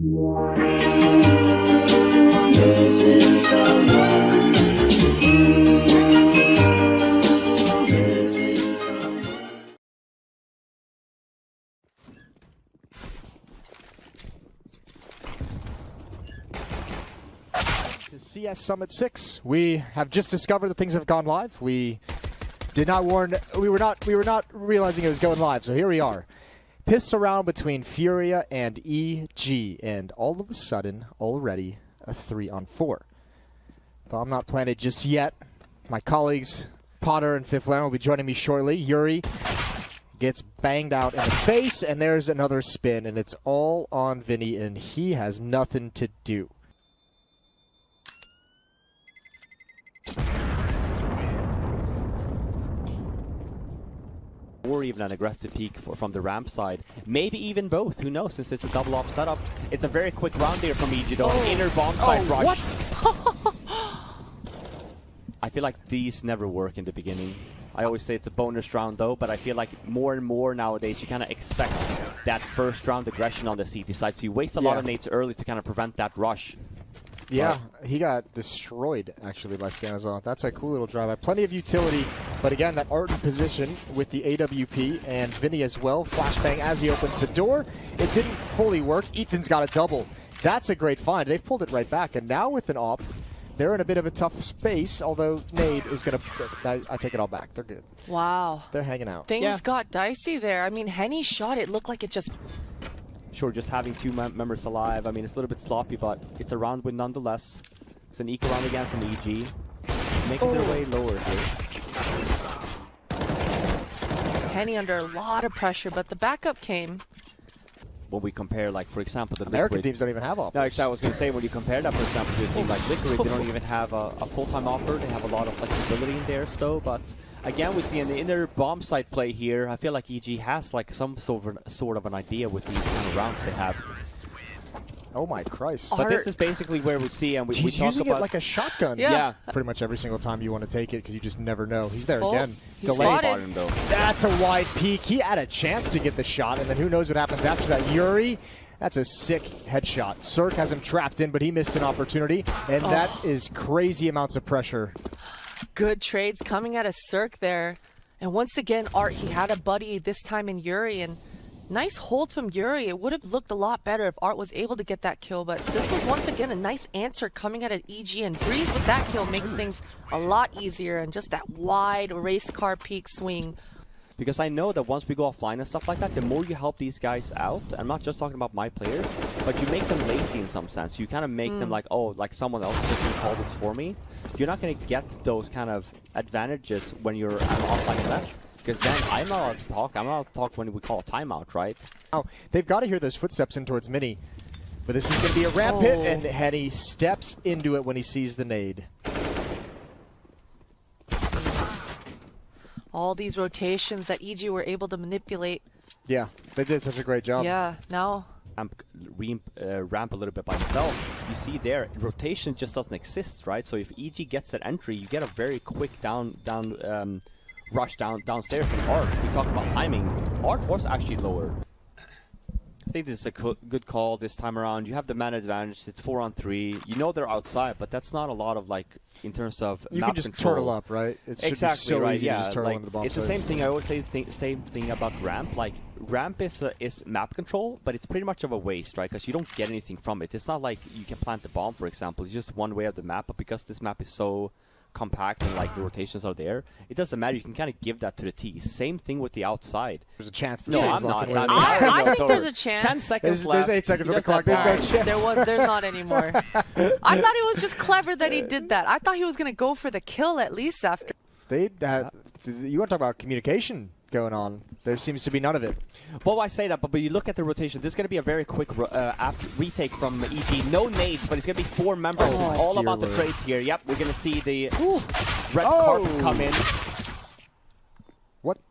CS Summit 6. We have just discovered that things have gone live. We did not warn. We were not realizing it was going live. So here we are, pissed around between FURIA and EG, and all of a sudden, already a 3-on-4. But I'm not playing it just yet. My colleagues Potter and Fifth Lamb will be joining me shortly. Yuri gets banged out in the face, and there's another spin, and it's all on Vinny, and he has nothing to do. Or even an aggressive peek from the ramp side. Maybe even both. Who knows? Since it's a double op setup. It's a very quick round there from EG though. Inner bomb side rush. What? I feel like these never work in the beginning. I always say it's a bonus round though, but I feel like more and more nowadays you kind of expect that first round aggression on the CT side. So you waste a lot of nades early to kind of prevent that rush. Yeah, he got destroyed, actually, by Stanislaw. That's a cool little drive. Plenty of utility, but again, that art in position with the AWP and Vinny as well. Flashbang as he opens the door. It didn't fully work. Ethan's got a double. That's a great find. They've pulled it right back, and now with an op, they're in a bit of a tough space, although Nade is going to... I take it all back. They're good. Wow. They're hanging out. Things got dicey there. I mean, Henny shot it. Looked like it just... Sure, just having two members alive, I mean, it's a little bit sloppy, but it's a round win nonetheless. It's an eco round again from EG. Making their way lower here. Henny under a lot of pressure, but the backup came. When we compare, like, for example, the American Liquid... teams don't even have offers. No, actually, I was going to say, when you compare that, for example, to a team like Liquid, they don't even have a full-time offer. They have a lot of flexibility in there still, but... Again, we see in the inner bomb site play here, I feel like EG has like some sort of an idea with these kind of rounds they have. Oh my Christ. But this is basically where we see, and we talk about... He's using it like a shotgun. Yeah. Pretty much every single time you want to take it, because you just never know. He's there again. He's Delayed. spotted. Him, though. That's a wide peek. He had a chance to get the shot, and then who knows what happens after that. Yuri, that's a sick headshot. CERQ has him trapped in, but he missed an opportunity, and that is crazy amounts of pressure. Good trades coming out of CERQ there. And once again, Art, he had a buddy this time in Yuri, and nice hold from Yuri. It would have looked a lot better if Art was able to get that kill, but this was once again a nice answer coming out of EG, and Breeze with that kill makes things a lot easier, and just that wide race car peak swing. Because I know that once we go offline and stuff like that, the more you help these guys out, I'm not just talking about my players, but you make them lazy in some sense. You kind of make them like, oh, like someone else just can call this for me. You're not going to get those kind of advantages when you're offline event. Because then I'm not allowed to talk. I'm not allowed to talk when we call a timeout, right? Oh, they've got to hear those footsteps in towards Mini. But this is going to be a ramp hit, and Henny steps into it when he sees the nade. All these rotations that EG were able to manipulate. Yeah, they did such a great job. Yeah, now... Ramp a little bit by himself. You see there, rotation just doesn't exist, right? So if EG gets that entry, you get a very quick rush downstairs. And Art, we talked about timing. Art was actually lower. I think this is a good call this time around. You have the man advantage. It's 4-on-3. You know they're outside, but that's not a lot of, like, in terms of you map can just control. turtle up, right? It should Exactly, be so right, easy to just turtle into the bomb it's the same thing. I always say the same thing about ramp. Like, ramp is map control, but it's pretty much of a waste, right? Because you don't get anything from it. It's not like you can plant the bomb, for example. It's just one way of the map, but because this map is so compact and like the rotations are there, it doesn't matter. You can kind of give that to the T. Same thing with the outside. There's a chance. No, I'm not. I think there's a chance. 10 seconds left. There's 8 seconds on the clock. There's no chance. There's not anymore. I thought it was just clever that he did that. I thought he was going to go for the kill at least after. You want to talk about communication going on. There seems to be none of it. Well, I say that, but you look at the rotation. This is going to be a very quick retake from EG. No nades, but it's going to be 4 members. It's all about the trades here. Yep, we're going to see the red carpet come in.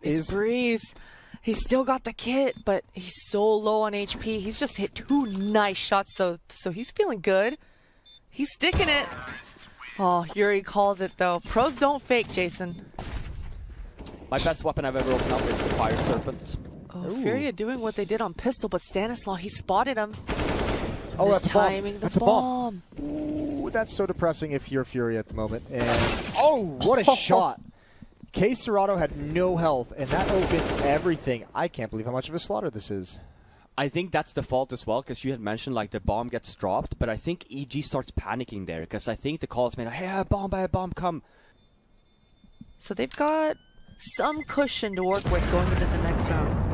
It's Breeze. He's still got the kit, but he's so low on HP. He's just hit 2 nice shots, so he's feeling good. He's sticking it. Oh, Yuri calls it, though. Pros don't fake, Jason. My best weapon I've ever opened up is the Fire Serpent. Oh, FURIA doing what they did on pistol, but Stanislaw, he spotted him. Oh, that's a bomb. Timing the That's a bomb. Ooh, that's so depressing if you're FURIA at the moment. And oh, what a shot. kscerato had no health, and that opens everything. I can't believe how much of a slaughter this is. I think that's the fault as well, because you had mentioned like the bomb gets dropped, but I think EG starts panicking there, because I think the call is made, hey, a bomb, come. So they've got some cushion to work with going into the next round.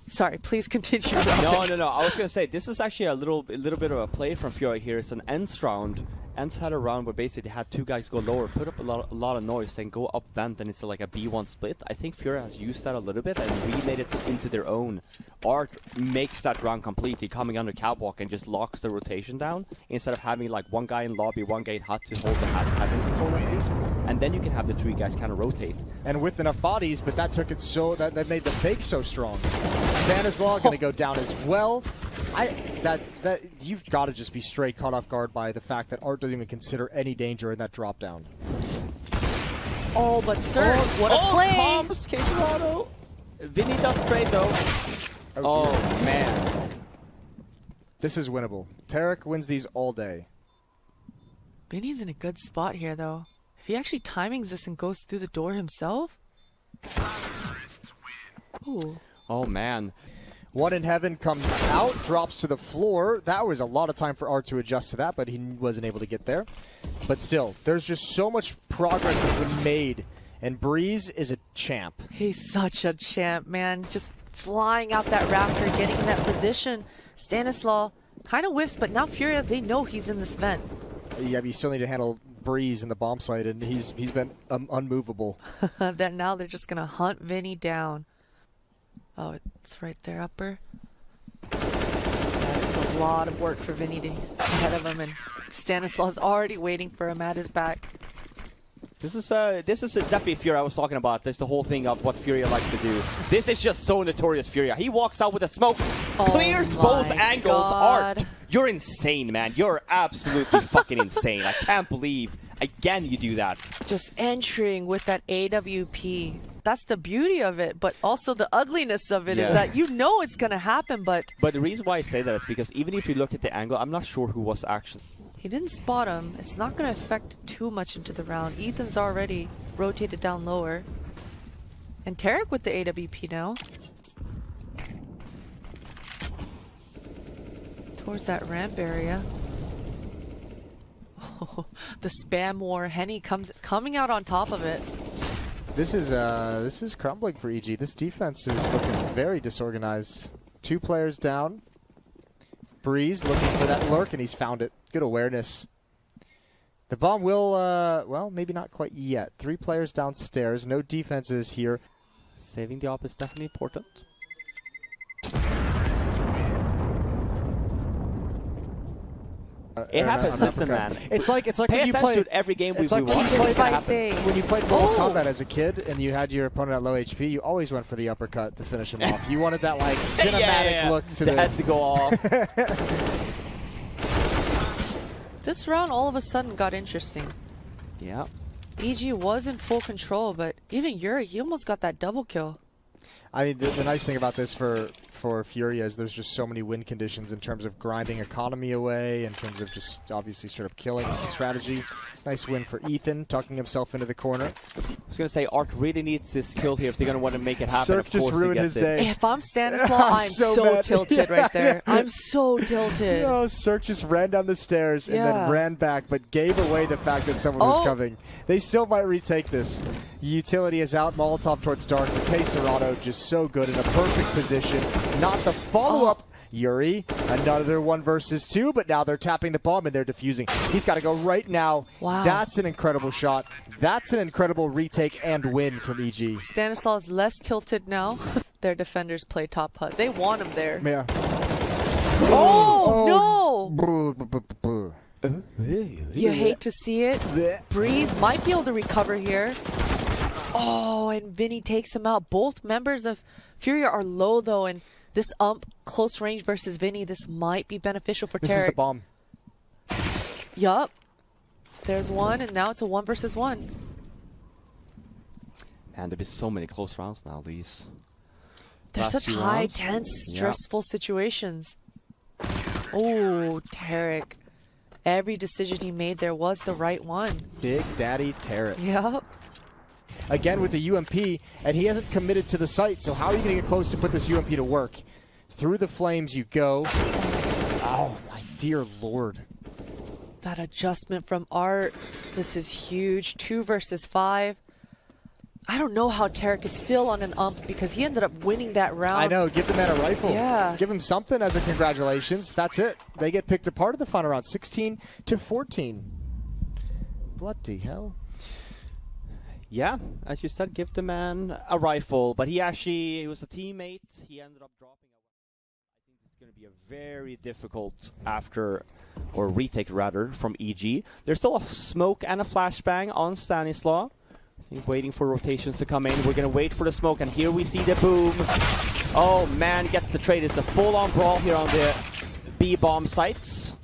Sorry, please continue. No. I was gonna say this is actually a little bit of a play from FURIA here. It's an ends round. Ends had a round where basically they had two guys go lower, put up a lot of noise, then go up vent, and it's like a B1 split. I think FURIA has used that a little bit and relayed it into their own. Art makes that round completely, coming under catwalk and just locks the rotation down instead of having like one guy in lobby, one guy in hut to hold the heavens zone at least, and then you can have the three guys kind of rotate. And with enough bodies, but that took it so that made the fake so strong. Stanislaw going to go down as well. That you've got to just be straight caught off guard by the fact that Art doesn't even consider any danger in that drop down. Oh, but CERQ, what a play! Comms, kscerato. Vinny does trade though. Oh man. This is winnable. tarik wins these all day. Vinny's in a good spot here, though. If he actually timings this and goes through the door himself. Ooh. Oh man. One in heaven comes out, drops to the floor. That was a lot of time for Art to adjust to that, but he wasn't able to get there. But still, there's just so much progress that's been made, and Breeze is a champ. He's such a champ, man. Just flying out that rafter, getting in that position. Stanislaw kind of whiffs, but now FURIA, they know he's in this vent. Yeah, but you still need to handle Breeze in the bomb site, and he's been unmovable. That now they're just going to hunt Vinny down. Oh, it's right there, upper. That is a lot of work for Vinny to ahead of him, and Stanislaw's already waiting for him at his back. This is definitely FURIA I was talking about. This the whole thing of what FURIA likes to do. This is just so notorious FURIA. He walks out with a smoke, clears both angles. God. Art, you're insane, man. You're absolutely fucking insane. I can't believe again you do that. Just entering with that AWP. That's the beauty of it, but also the ugliness of it is that you know it's going to happen, but... But the reason why I say that is because even if you look at the angle, I'm not sure who was actually... He didn't spot him. It's not going to affect too much into the round. Ethan's already rotated down lower. And tarik with the AWP now. Towards that ramp area. Oh, the spam war. Henny coming out on top of it. This is crumbling for EG. This defense is looking very disorganized. 2 players down. Breeze looking for that lurk, and he's found it. Good awareness. The bomb will, well, maybe not quite yet. 3 players downstairs. No defenses here. Saving the op is definitely important. It happens, listen, man. It's like Pay when you attention play to every game we watch. When you played Mortal Kombat as a kid and you had your opponent at low HP, you always went for the uppercut to finish him off. You wanted that like cinematic look to the head to go off. This round all of a sudden got interesting. Yeah. EG was in full control, but even Yuri, he almost got that double kill. I mean, the nice thing about this for FURIA is there's just so many win conditions in terms of grinding economy away, in terms of just obviously straight up killing the strategy. Nice win for Ethan, tucking himself into the corner. I was going to say, Art really needs this kill here if they're going to want to make it happen. CERQ just ruined his day. If I'm Stanislaw, I'm so tilted right there. I'm so tilted. No, CERQ just ran down the stairs and then ran back, but gave away the fact that someone was coming. They still might retake this. Utility is out, Molotov towards Dark, but kscerato just so good in a perfect position. Not the follow-up. Yuri, another 1 versus 2, but now they're tapping the bomb and they're defusing. He's got to go right now. Wow. That's an incredible shot. That's an incredible retake and win from EG. Stanislaw is less tilted now. Their defenders play top hut. They want him there. Yeah. No! You hate to see it. Breeze might be able to recover here. Oh, and Vinny takes him out. Both members of FURIA are low, though, and this close range versus Vinny, this might be beneficial for tarik. This is the bomb. Yup. There's one, and now it's a 1 versus 1. Man, there've been so many close rounds now, these. They're last such few high, rounds. tense, Yeah. stressful situations. Oh, tarik. Every decision he made there was the right one. Big Daddy tarik. Yep. Again with the UMP, and he hasn't committed to the site, so how are you going to get close to put this UMP to work? Through the flames you go. Oh, my dear Lord. That adjustment from Art. This is huge. 2 versus 5. I don't know how tarik is still on an ump because he ended up winning that round. I know, give the man a rifle. Yeah. Give him something as a congratulations. That's it. They get picked apart in the final round, 16-14. Bloody hell. Yeah, as you said, give the man a rifle, but he was a teammate. He ended up dropping a weapon. I think it's going to be a very difficult retake rather, from EG. There's still a smoke and a flashbang on Stanislaw. I think waiting for rotations to come in. We're going to wait for the smoke, and here we see the boom. Oh, man gets the trade. It's a full-on brawl here on the B-bomb sites.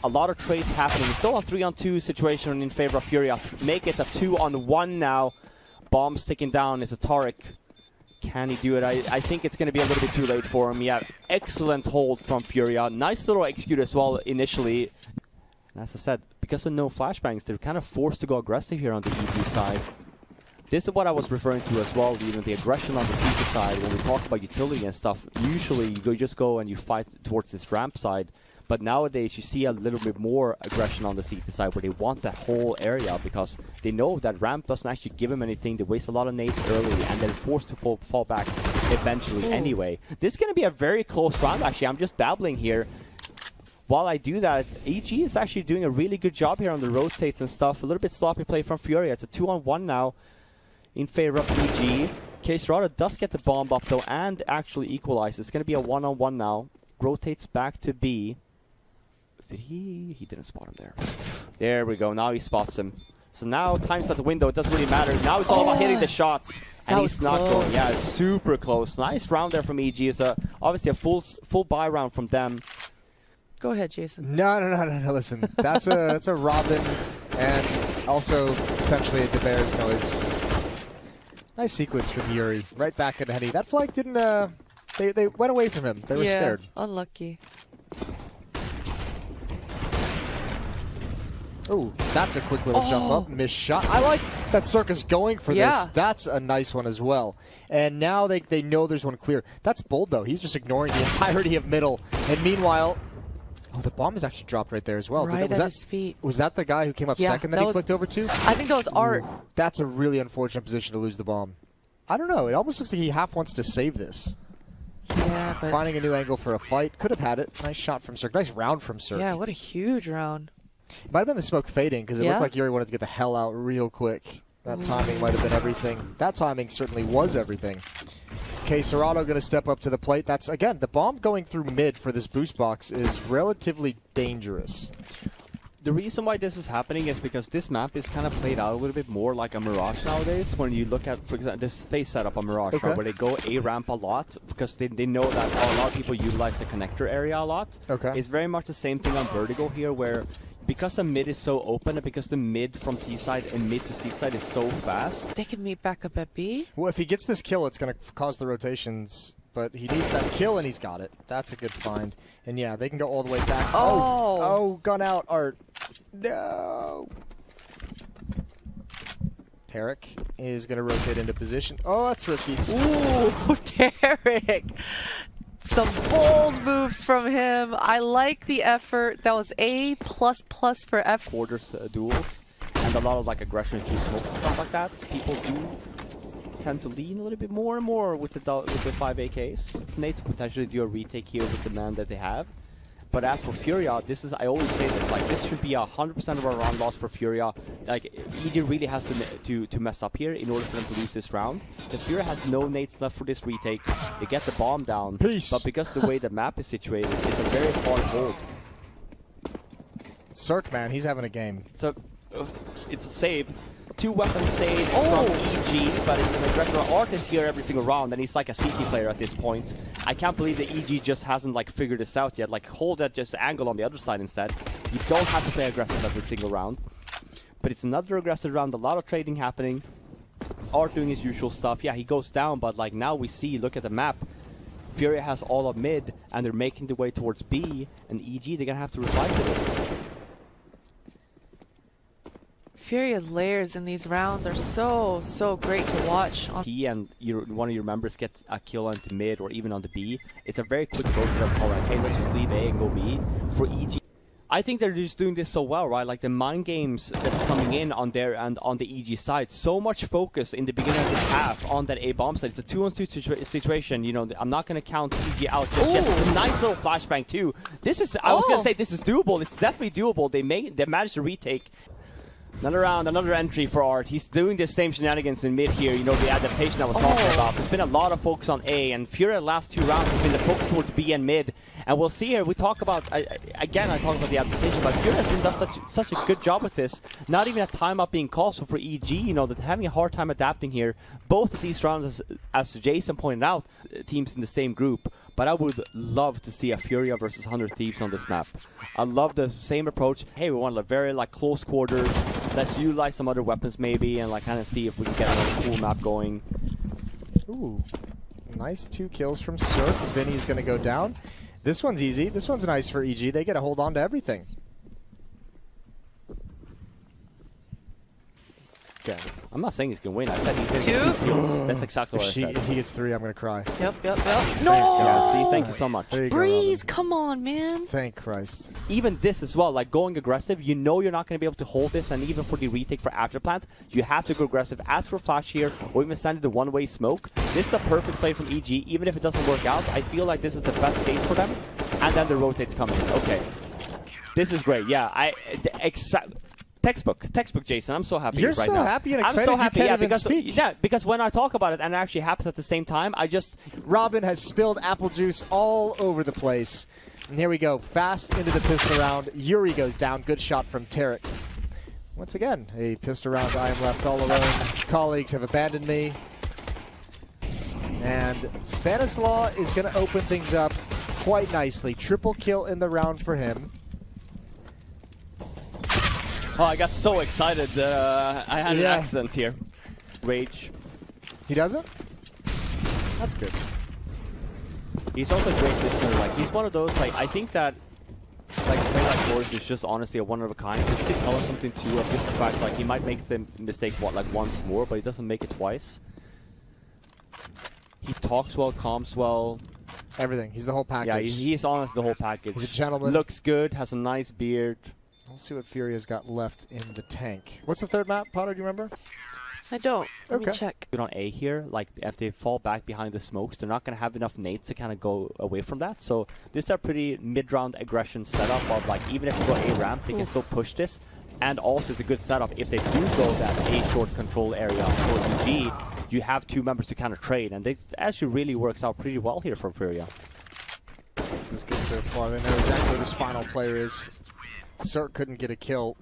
A lot of trades happening. Still a 3-on-2 situation in favor of FURIA. Make it a 2-on-1 now. Bomb sticking down is a tarik. Can he do it? I think it's going to be a little bit too late for him. Yeah, excellent hold from FURIA. Nice little execute as well initially. And as I said, because of no flashbangs, they're kind of forced to go aggressive here on the EG side. This is what I was referring to as well, even the aggression on the CT side. When we talk about utility and stuff, usually you just go and you fight towards this ramp side. But nowadays you see a little bit more aggression on the CT side where they want that whole area because they know that ramp doesn't actually give them anything. They waste a lot of nades early and they're forced to fall back eventually anyway. This is going to be a very close round actually. I'm just babbling here. While I do that, EG is actually doing a really good job here on the rotates and stuff. A little bit sloppy play from FURIA. It's a 2-on-1 now in favor of EG. kscerato does get the bomb up though and actually equalizes. It's going to be a 1-on-1 now. Rotates back to B. Did he? He didn't spot him there. There we go. Now he spots him. So now time's at the window. It doesn't really matter. Now it's all about hitting the shots. And he's not going. Yeah, super close. Nice round there from EG. It's obviously a full buy round from them. Go ahead, Jason. No. Listen, that's a Robin and also potentially a DeBear's noise. Nice sequence from Yuri. Right back at Henny. That flank didn't. They went away from him. They were scared. Unlucky. Oh, that's a quick little jump up. Missed shot. I like that CERQ going for this. That's a nice one as well. And now they know there's one clear. That's bold, though. He's just ignoring the entirety of middle. And meanwhile, oh, the bomb is actually dropped right there as well. Right at his feet. Was that the guy who came up second that he flicked over to? I think that was Art. Ooh, that's a really unfortunate position to lose the bomb. I don't know. It almost looks like he half wants to save this. Yeah, but Finding a new angle for a fight. Could have had it. Nice shot from CERQ. Nice round from CERQ. yeah, what a huge round. Might have been the smoke fading because it looked like Yuri wanted to get the hell out real quick. That timing might have been everything. That timing certainly was everything. kscerato going to step up to the plate. That's, again, the bomb going through mid for this boost box is relatively dangerous. The reason why this is happening is because this map is kind of played out a little bit more like a Mirage nowadays. When you look at, for example, this phase setup on Mirage, right, where they go A-ramp a lot because they know that a lot of people utilize the connector area a lot. It's very much the same thing on Vertigo here where because the mid is so open and because the mid from T side and mid to C side is so fast. They can meet back up at B. Well, if he gets this kill, it's going to cause the rotations. But he needs that kill, and he's got it. That's a good find. And yeah, they can go all the way back. Oh, gun out, Art. No. tarik is going to rotate into position. Oh, that's risky. Ooh, tarik. Some bold moves from him. I like the effort. That was A++ for F. Quarters duels and a lot of like aggression through smokes and stuff like that. People do tend to lean a little bit more and more with the 5 AKs. Nate to potentially do a retake here with the man that they have. But as for FURIA, this is, I always say this, like this should be 100% of our round loss for FURIA. Like EG really has to mess up here in order for them to lose this round. Because FURIA has no nades left for this retake. They get the bomb down. Peace. But because the way the map is situated, it's a very hard hold. CERQ, man, he's having a game. So it's a save. 2 weapons saved from EG, but it's an aggressor. Art is here every single round, and he's like a CT player at this point. I can't believe that EG just hasn't like figured this out yet. Like hold that just angle on the other side instead. You don't have to play aggressive every single round. But it's another aggressive round, a lot of trading happening. Art doing his usual stuff. Yeah, he goes down, but like now we see, look at the map. FURIA has all of mid, and they're making their way towards B, and EG, they're going to have to reply to this. Furia's layers in these rounds are so great to watch. He and one of your members gets a kill onto mid or even onto B. It's a very quick vote to them call like, hey, let's just leave A and go B. For EG, I think they're just doing this so well, right? Like the mind games that's coming in on their and on the EG side. So much focus in the beginning of this half on that A bomb side. It's a 2-on-2 situation. You know, I'm not going to count EG out just yet. It's a nice little flashbang too. This is, I was going to say, this is doable. It's definitely doable. They managed to retake. Another round, another entry for Art. He's doing the same shenanigans in mid here, you know, the adaptation I was talking about. There's been a lot of focus on A, and FURIA the last 2 rounds has been the focus towards B and mid. And we'll see here, we talk about, again, I talk about the adaptation, but FURIA has been such a good job with this. Not even a timeout being called, so for EG, you know, they're having a hard time adapting here. Both of these rounds, as Jason pointed out, teams in the same group. But I would love to see a FURIA versus 100 Thieves on this map. I love the same approach. Hey, we want a very like close quarters. Let's utilize some other weapons maybe and like kind of see if we can get another cool map going. Ooh, nice 2 kills from CERQ. Vinny's going to go down. This one's easy. This one's nice for EG. They get to hold on to everything. Okay. I'm not saying he's going to win. I said he's going to get 2 kills. That's exactly what I said. If he gets 3, I'm going to cry. Yep. No! Yeah, see, thank you so much. There you Breeze, go, come on, man. thank Christ. Even this as well, like going aggressive, you know you're not going to be able to hold this, and even for the retake for afterplant, you have to go aggressive. Ask for flash here, or even send the one-way smoke. This is a perfect play from EG, even if it doesn't work out. I feel like this is the best case for them, and then the rotates come in. Okay. This is great, yeah. Textbook, Jason. I'm so happy You're right so now. happy and excited I'm so happy, you can't yeah, even speak. because when I talk about it and it actually happens at the same time, I just... Robin has spilled apple juice all over the place. And here we go, fast into the pistol round. Yuri goes down. Good shot from tarik. Once again, a pistol round. I am left all alone. Colleagues have abandoned me. And Stanislaw is going to open things up quite nicely. Triple kill in the round for him. Oh, I got so excited. I had an accent here. Rage. He doesn't? That's good. He's also a great listener. Like, he's one of those, like, I think that, like, a player like yours is just honestly a one of a kind. He can tell us something too, of just the fact, like, he might make the mistake, like, once more, but he doesn't make it twice. He talks well, comms well. Everything. He's the whole package. Yeah, he's honest the whole package. He's a gentleman. Looks good, has a nice beard. We'll see what FURIA's got left in the tank. What's the third map, Potter? Do you remember? I don't. Let me check. Good on A here. Like, if they fall back behind the smokes, they're not going to have enough nades to kind of go away from that. So this is a pretty mid-round aggression setup of, like, even if you go A ramp, they can still push this. And also, it's a good setup if they do go that A short control area for EG. You have 2 members to kind of trade, and it actually really works out pretty well here for FURIA. This is good so far. They know exactly where this final player is. CERQ couldn't get a kill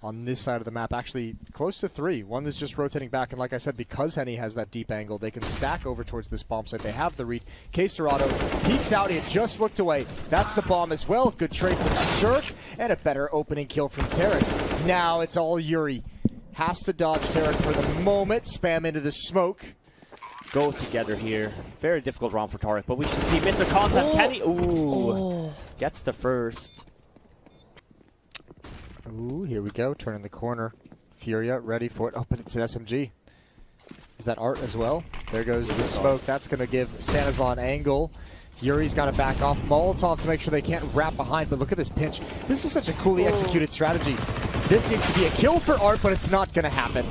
on this side of the map. Actually, close to 3. One is just rotating back, and like I said, because Henny has that deep angle, they can stack over towards this bomb site. They have the read. kscerato peeks out. He had just looked away. That's the bomb as well. Good trade from CERQ, and a better opening kill from tarik. Now it's all Yuri. Has to dodge tarik for the moment. Spam into the smoke. Go together here. Very difficult round for tarik, but we should see Mr. Content. Can he? Ooh. Gets the first. Ooh, here we go. Turning the corner. FURIA ready for it. Oh, but it's an SMG. Is that Art as well? There goes the smoke. That's going to give Stanislaw an angle. Yuri's got to back off. Molotov to make sure they can't wrap behind, but look at this pinch. This is such a coolly executed strategy. This needs to be a kill for Art, but it's not going to happen.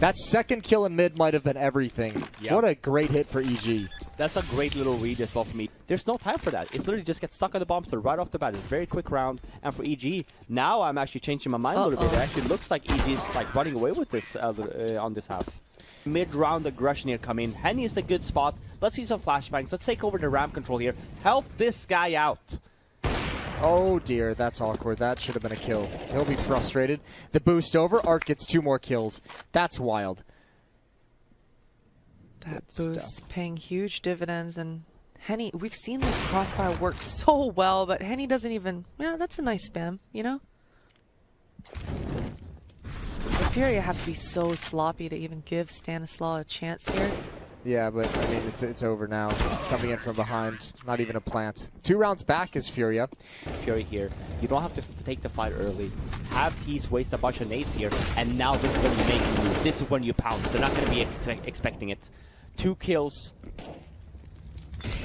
That second kill in mid might have been everything. Yep. What a great hit for EG. That's a great little read as well for me. There's no time for that. It's literally just get stuck on the bomb to right off the bat. It's a very quick round. And for EG, now I'm actually changing my mind a little bit. It actually looks like EG is like running away with this on this half. Mid-round aggression here coming. Henny is a good spot. Let's see some flashbangs. Let's take over the ramp control here. Help this guy out. Oh dear, that's awkward. That should have been a kill. He'll be frustrated. The boost over. Art gets 2 more kills. That's wild. That boost paying huge dividends, and Henny, we've seen this crossfire work so well, but Henny doesn't even, yeah, that's a nice spam, you know? The FURIA have to be so sloppy to even give Stanislaw a chance here. Yeah, but I mean, it's over now. Coming in from behind, not even a plant. 2 rounds back is FURIA. Fury here. You don't have to take the fight early. Have Tease waste a bunch of nades here, and now this is when you make a move. This is when you pounce. They're not going to be expecting it. 2 kills.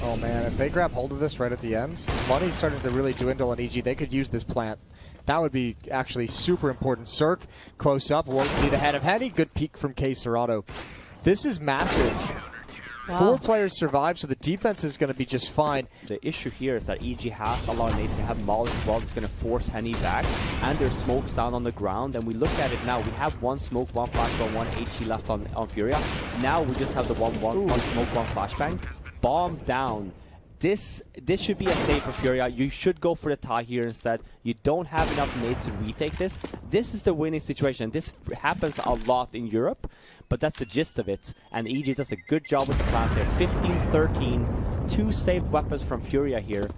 Oh man, if they grab hold of this right at the end, money's starting to really dwindle on EG. They could use this plant. That would be actually super important. CERQ, close up, won't see the head of Henny. Good peek from kscerato. This is massive. Wow. 4 players survive, so the defense is going to be just fine. The issue here is that EG has a lot of nades. They have Molly as well. That's going to force Henny back. And there's smokes down on the ground. And we look at it now. We have 1 smoke, 1 flashbang, 1 HG left on FURIA. Now we just have the one smoke, 1 flashbang. Bomb down. This should be a save for FURIA. You should go for the tie here instead. You don't have enough nades to retake this. This is the winning situation. This happens a lot in Europe, but that's the gist of it. And EG does a good job with the plant there. 15-13. 2 saved weapons from FURIA here.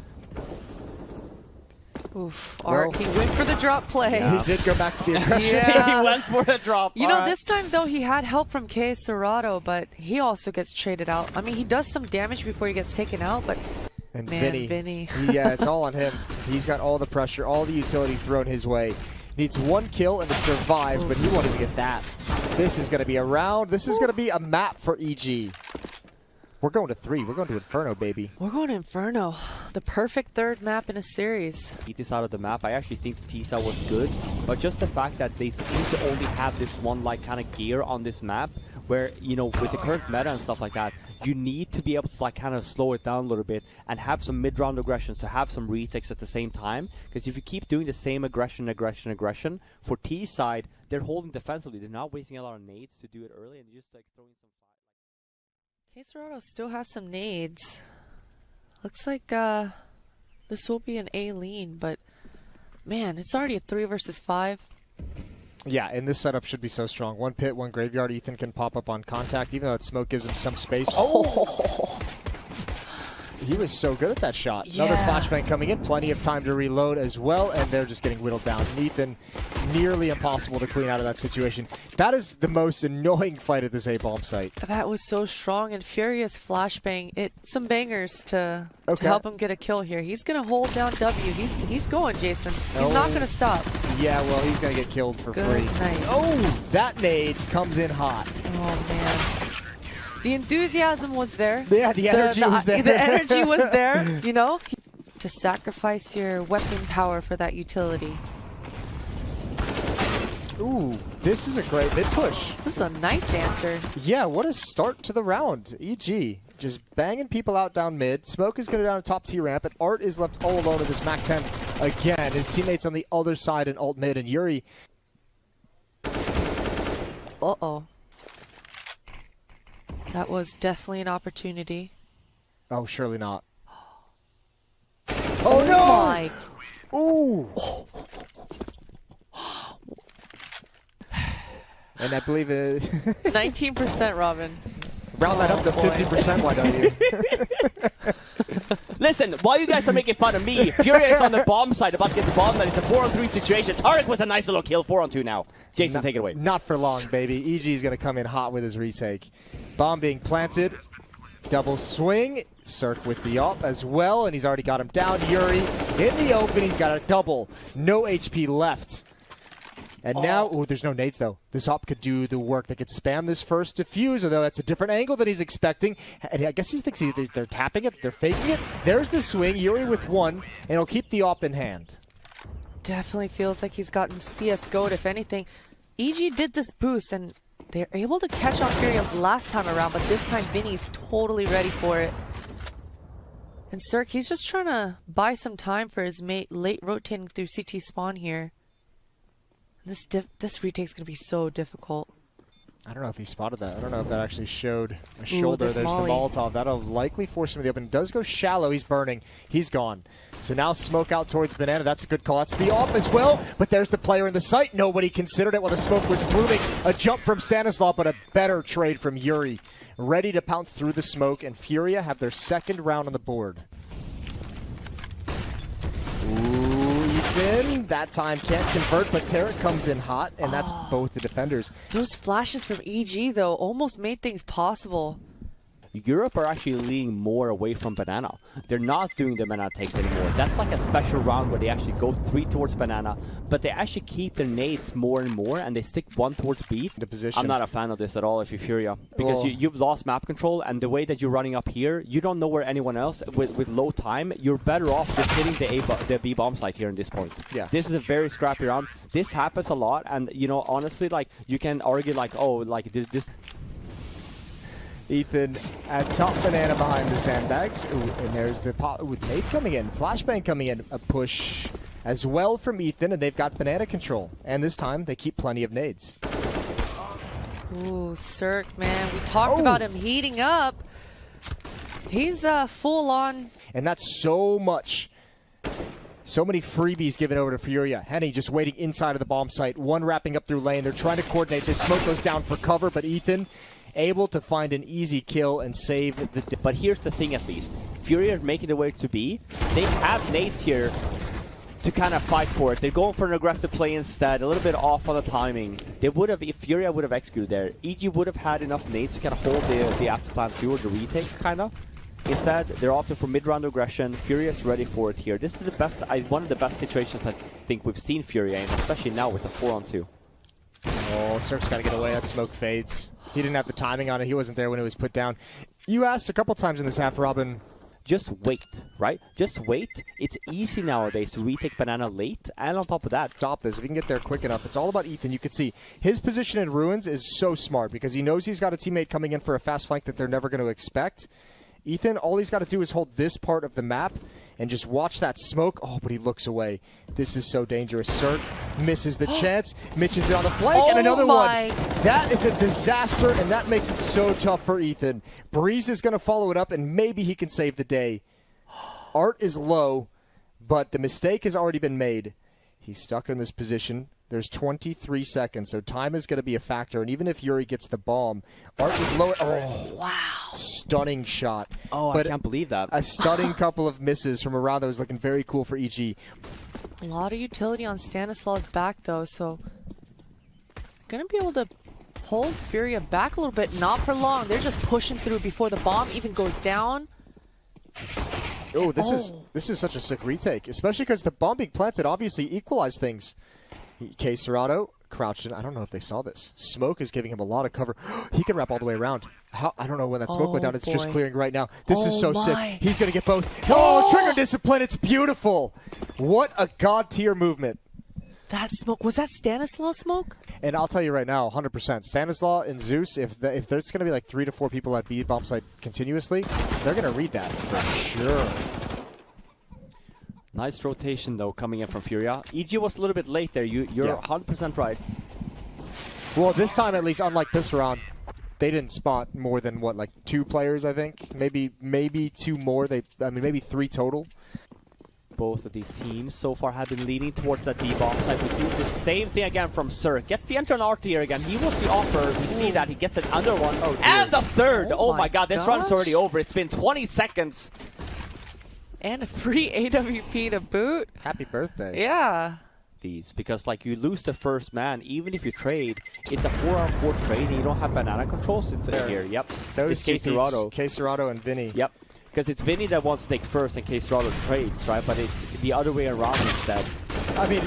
Oof. Art, he went for the drop play. Yeah. He did go back to the aggression. Yeah. He went for the drop. You know, this time, though, he had help from kscerato, but he also gets traded out. I mean, he does some damage before he gets taken out, but And man, Vinny. Yeah, it's all on him. He's got all the pressure, all the utility thrown his way. Needs 1 kill and to survive, but he won't even get that. This is going to be a round. This is going to be a map for EG. We're going to 3. We're going to Inferno, baby. we're going to Inferno. The perfect 3rd map in a series. Beat this out of the map. I actually think the T-cell was good, but just the fact that they seem to only have this one like kind of gear on this map, where, you know, with the current meta and stuff like that, you need to be able to like kind of slow it down a little bit and have some mid-round aggressions to have some retakes at the same time. Because if you keep doing the same aggression for T side, they're holding defensively. They're not wasting a lot of nades to do it early and just like throwing some. kscerato still has some nades. Looks like this will be an A lean, but man, it's already a 3 versus 5. Yeah, and this setup should be so strong. 1 pit, 1 graveyard. Ethan can pop up on contact, even though that smoke gives him some space. Oh! He was so good at that shot. Yeah. Another flashbang coming in. Plenty of time to reload as well, and they're just getting whittled down. Ethan, nearly impossible to clean out of that situation. That is the most annoying fight at this A-bomb site. That was so strong, and Furious flashbang. Some bangers to help him get a kill here. He's going to hold down W. He's going, Jason. He's not going to stop. Yeah, well, he's going to get killed for free. Night. Oh, that nade comes in hot. Oh, man. The enthusiasm was there. Yeah, the energy was there. The energy was there, you know? To sacrifice your weapon power for that utility. Ooh, this is a great mid push. This is a nice answer. Yeah, what a start to the round. EG just banging people out down mid. Smoke is going down a top T ramp, and Art is left all alone in this Mac 10 again. His teammates on the other side in alt mid, and Yuri. Uh-oh. That was definitely an opportunity. Oh, surely not. Oh no! My. Ooh! And I believe it. 19%, Robin. Round that up to 50%, why don't you? Listen, while you guys are making fun of me, FURIA is on the bomb side, about to get the bomb, and it's a 4-on-3 situation. tarik with a nice little kill, 4-on-2 now. Jason, take it away. Not for long, baby. EG is going to come in hot with his retake. Bomb being planted. Double swing. CERQ with the up as well, and he's already got him down. Yuri in the open. He's got a double. No HP left. And now, ooh, there's no nades though. This op could do the work. They could spam this first defuse, although that's a different angle than he's expecting. And I guess he thinks they're tapping it, they're faking it. There's the swing. Yuri with 1, and he'll keep the op in hand. Definitely feels like he's gotten CSGO'd, if anything. EG did this boost, and they're able to catch on Furia last time around, but this time Vinny's totally ready for it. And CERQ, he's just trying to buy some time for his mate late rotating through CT spawn here. This retake's going to be so difficult. I don't know if he spotted that. I don't know if that actually showed a shoulder. There's Molly. the Molotov. That'll likely force him to the open. It does go shallow. He's burning. He's gone. So now smoke out towards Banana. That's a good call. That's the off as well. But there's the player in the site. Nobody considered it while the smoke was blooming. A jump from Stanislav, but a better trade from Yuri. Ready to pounce through the smoke, and FURIA have their 2nd round on the board. Ooh, Ethan. That time can't convert, but tarik comes in hot, and that's both the defenders. Those flashes from EG, though, almost made things possible. Europe are actually leaning more away from banana. They're not doing the banana takes anymore. That's like a special round where they actually go 3 towards banana, but they actually keep their nades more and more, and they stick 1 towards B. The position. I'm not a fan of this at all if you're FURIA, because you've lost map control, and the way that you're running up here, you don't know where anyone else, with low time, you're better off just hitting the B bomb site here in this point. Yeah. This is a very scrappy round. This happens a lot, and, you know, honestly, like, you can argue, like, oh, like, this... Ethan at top banana behind the sandbags. Ooh, and there's the pop with nade coming in. Flashbang coming in. A push as well from Ethan, and they've got banana control. And this time, they keep plenty of nades. Ooh, CERQ, man. We talked about him heating up. He's full on. And that's so much. So many freebies given over to FURIA. Henny just waiting inside of the bomb site. One wrapping up through lane. They're trying to coordinate. This smoke goes down for cover, but Ethan able to find an easy kill and save the... But here's the thing, at least. FURIA making their way to B. They have nades here to kind of fight for it. They're going for an aggressive play instead, a little bit off on the timing. They would have, if FURIA would have executed there, EG would have had enough nades to kind of hold the after plan 2 or the retake, kind of. Instead, they're opting for mid-round aggression. FURIA is ready for it here. This is the best, one of the best situations I think we've seen FURIA in, especially now with the 4-on-2. Oh, CERQ's got to get away. That smoke fades. He didn't have the timing on it. He wasn't there when it was put down. You asked a couple times in this half, Robin. Just wait, right? Just wait. It's easy nowadays to retake banana late, and on top of that, Stop this. If he can get there quick enough. It's all about Ethan. You can see his position in Ruins is so smart because he knows he's got a teammate coming in for a fast flank that they're never going to expect. Ethan, all he's got to do is hold this part of the map and just watch that smoke. Oh, but he looks away. This is so dangerous. CERQ misses the chance. Mitch is on the flank, and another one. That is a disaster, and that makes it so tough for Ethan. Breeze is going to follow it up, and maybe he can save the day. Art is low, but the mistake has already been made. He's stuck in this position. There's 23 seconds, so time is going to be a factor. And even if Yuri gets the bomb, Art would blow it. Oh, wow. Stunning shot. Oh, but I can't believe that. A stunning couple of misses from around that was looking very cool for EG. A lot of utility on Stanislav's back, though, so going to be able to hold FURIA back a little bit. Not for long. They're just pushing through before the bomb even goes down. Oh, this is such a sick retake, especially because the bomb being planted obviously equalized things. kscerato crouched in. I don't know if they saw this. Smoke is giving him a lot of cover. He can wrap all the way around. I don't know when that smoke went down. It's just clearing right now. This is so sick. He's going to get both. Oh, trigger discipline. It's beautiful. What a god tier movement. That smoke, was that Stanislav smoke? And I'll tell you right now, 100%. Stanislav and Zeus, if there's going to be like 3 to 4 people at B bomb site continuously, they're going to read that for sure. Nice rotation, though, coming in from FURIA. EG was a little bit late there. You're 100% right. Well, this time, at least, unlike this round, they didn't spot more than, what, like 2 players, I think? Maybe 2 more. Maybe 3 total. Both of these teams so far have been leaning towards that D-bomb side. We see the same thing again from CERQ. Gets the enter on Art here again. He was the offer. We see that. He gets another one. Oh, and the third. Oh my god, this run is already over. It's been 20 seconds. And a free AWP to boot. Happy birthday. Yeah. These, because like you lose the first man, even if you trade, it's a 4-on-4 trade and you don't have banana controls. It's here. Yep. Those two kscerato. kscerato and Vinny. Yep. Because it's Vinny that wants to take first and kscerato trades, right? But it's the other way around instead. I mean,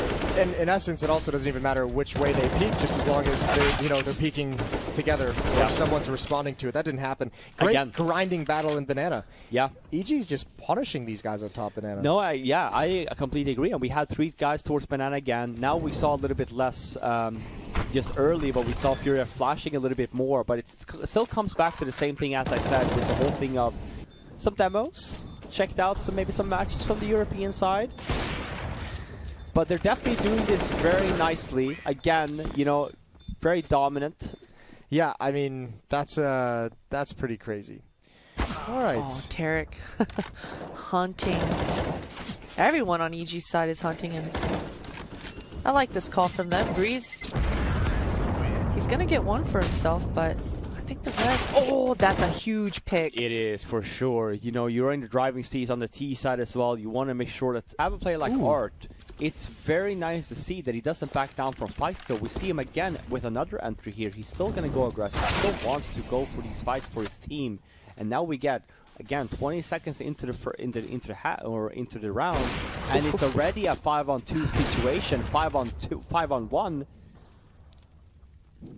in essence, it also doesn't even matter which way they peek, just as long as they're peeking together or someone's responding to it. That didn't happen. Great grinding battle in banana. Yeah. EG's just punishing these guys on top banana. No, I completely agree. And we had 3 guys towards banana again. Now we saw a little bit less just early, but we saw FURIA flashing a little bit more. But it still comes back to the same thing as I said with the whole thing of some demos, checked out maybe some matches from the European side. But they're definitely doing this very nicely. Again, very dominant. Yeah, I mean, that's pretty crazy. All right. Oh, tarik. Hunting. Everyone on EG's side is hunting him. I like this call from them. Breeze, he's going to get one for himself, but I think the red... Oh, that's a huge pick. It is, for sure. You're in the driving seats on the T side as well. You want to make sure that... Have a player like Art. it's very nice to see that he doesn't back down from fights. So we see him again with another entry here. He's still going to go aggressive. He still wants to go for these fights for his team. And now we get, again, 20 seconds into the round, and it's already a 5-on-2 situation, 5-on-1.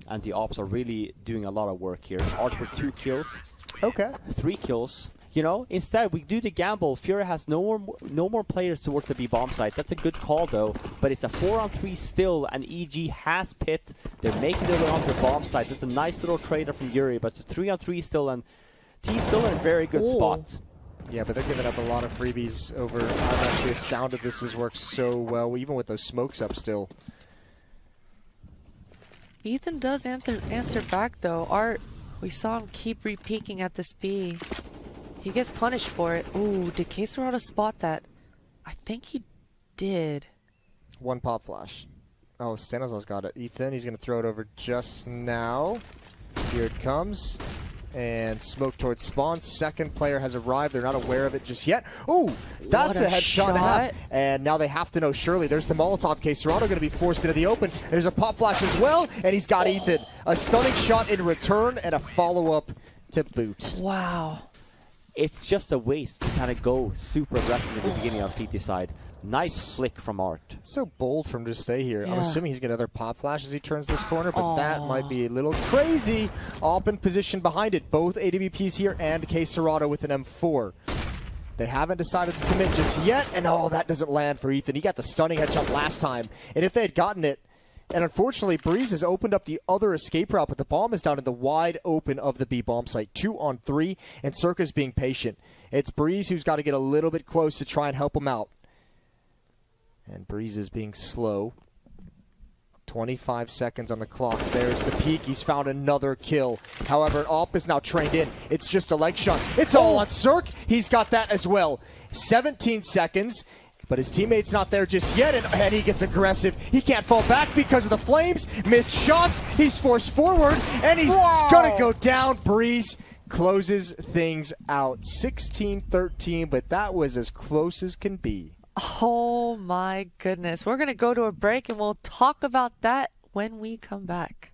And the ops are really doing a lot of work here. Art with 2 kills. Okay. 3 kills. You know, instead we do the gamble. FURIA has no more players towards the B bomb site. That's a good call though. But it's a 4-on-3 still, and EG has pit. They're making their way onto the bomb site. It's a nice little trader from Yuri, but it's a 3-on-3 still, and T's still in a very good spot. Yeah, but they're giving up a lot of freebies over. I'm actually astounded this has worked so well, even with those smokes up still. Ethan does answer back though. Art, we saw him keep re-peeking at this B. He gets punished for it. Ooh, did kscerato spot that? I think he did. 1 pop flash. Oh, Stanislaus got it. Ethan, he's going to throw it over just now. Here it comes. And smoke towards spawn. Second player has arrived. They're not aware of it just yet. Oh, that's a headshot and a half. And now they have to know surely. There's the Molotov. kscerato going to be forced into the open. There's a pop flash as well. And he's got Ethan. A stunning shot in return and a follow-up to boot. Wow. It's just a waste to kind of go super aggressive in the beginning of CT side. Nice flick from Art. So bold for him to stay here. Yeah. I'm assuming he's going to another pop flash as he turns this corner, but that might be a little crazy. Op in position behind it. Both AWPs here and kscerato with an M4. They haven't decided to commit just yet, and oh, that doesn't land for Ethan. He got the stunning headshot last time, and if they had gotten it, and unfortunately, Breeze has opened up the other escape route, but the bomb is down in the wide open of the B bomb site. 2-on-3, and CERQ is being patient. It's Breeze who's got to get a little bit close to try and help him out. And Breeze is being slow. 25 seconds on the clock. There's the peak. He's found another kill. However, AWP is now trained in. It's just a leg shot. It's all on CERQ. He's got that as well. 17 seconds. But his teammate's not there just yet, and he gets aggressive. He can't fall back because of the flames. Missed shots. He's forced forward, and he's going to go down. Breeze closes things out. 16-13, but that was as close as can be. Oh my goodness. We're going to go to a break and we'll talk about that when we come back.